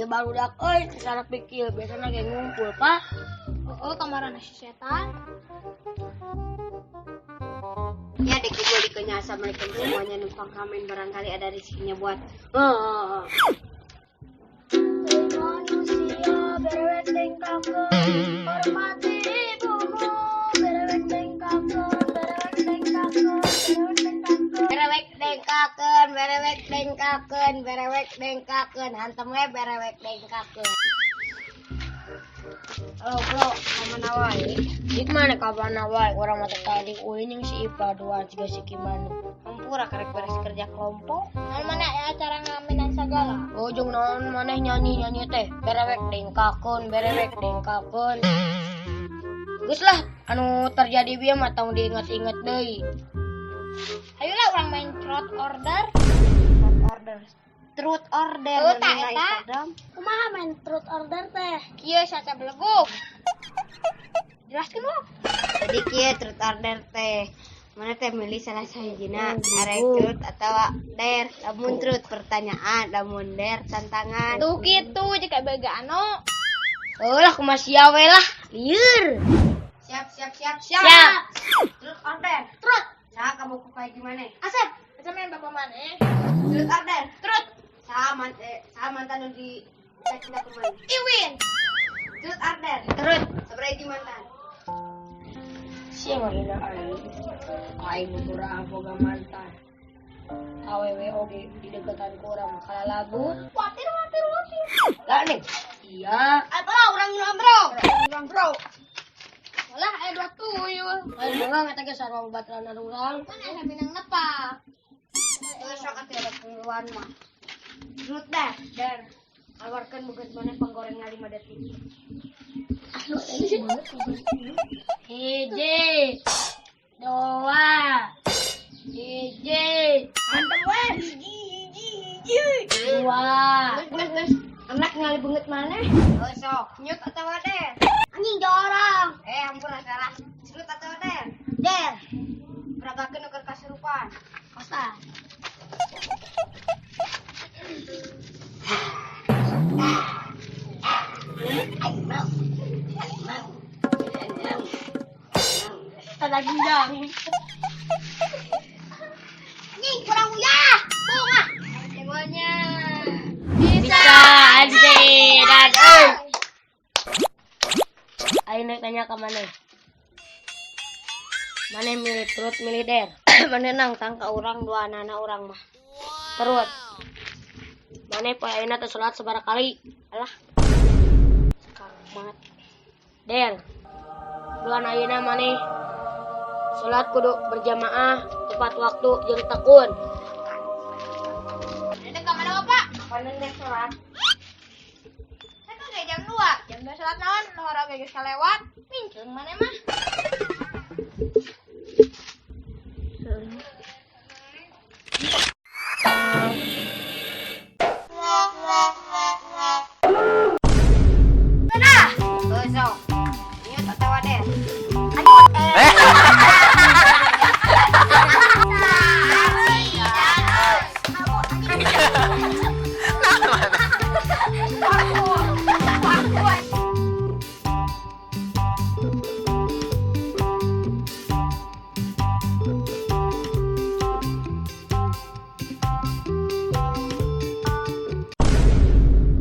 Baru dak cara pikir biasanya kayak ngumpul pak. Kamaran si setan. Ya dek gue dikenya. Assalamualaikum semuanya, numpang kamen barangkali ada rezekinya buat Manusia berewek dengkakeun, hormati ibumu. Berewek dengkakeun, berewek dengkakeun, berewek dengkakeun. Berewek dengkakeun, hantem we berewek dengkakeun. Halo bro, kamana wae? Dik mana kamana wae? Urang mah tadi uing si Ipa dua juga si Kimanu. Ampura karek beres kerja kelompok. Mana ya acara ngamenan segala. Ujung naon maneh nyanyi teh. Berewek dengkakeun, berewek dengkakeun. Geus lah, anu terjadi bieu mah tong diinget-inget deui. Ayolah orang main truth order. truth order Eta. Instagram. Kumaha main truth order teh? Kieu saca beleguk. Jelaskeun lo. Jadi kieu truth order teh mana teh milih salah sahijina arek truth atau dare. Lamun truth pertanyaan, lamun dare tantangan. Tuh kitu jika bega anu. Lah kumaha sia we lah. Lieur. Siap. Truth order. Truth. Nah, kamu kupai gimana? Asep. Asep main bapak maneh. Truth order. Truth. Sama mantan nu di cek ke mana? Iwin. Truth order. Terus Sabaraha mantan? sia mah ina aing kurang boga mantan. Awewe oge di deketan ku urang kalalabut. Watir. Lah nih. Iya. Apa orang bro. Walah dua tuyul. Ayo boga ngata ge sarua bataran urang. Mana minang nepa? Terus sok atuh ada pengeluan mah. Truth dah. Dan alwarkeun buget mana panggoreng 5 detik. Hiji. Dua. Hiji. Mantap weh. Dua. Geus. Anak ngali beungeut maneh. Sok. Nyut atau der? Anjing jorang. Ampun salah. Truth atau der? Der. Peragakeun nu keur kasurupan. Kosta. Tanda ginjang. Anjing kurang uyah. Bunga. Semuanya. Bisa anjing dan ayo naik tanya ke mana? Mana milih truth milih dare? Mana nang tangka orang dua anak orang mah. Terus. Mana poe ayeuna teh salat sabaraha kali? Alah. Sekarang banget. Dare. Dua ayeuna maneh salat kudu berjamaah tepat waktu jeung tekun. Ini ke mana Bapak? Kapan nek salat? Saya kan kayak jam 2. Jam 2 salat naon? Nora geus kalewat. Minceung mana mah?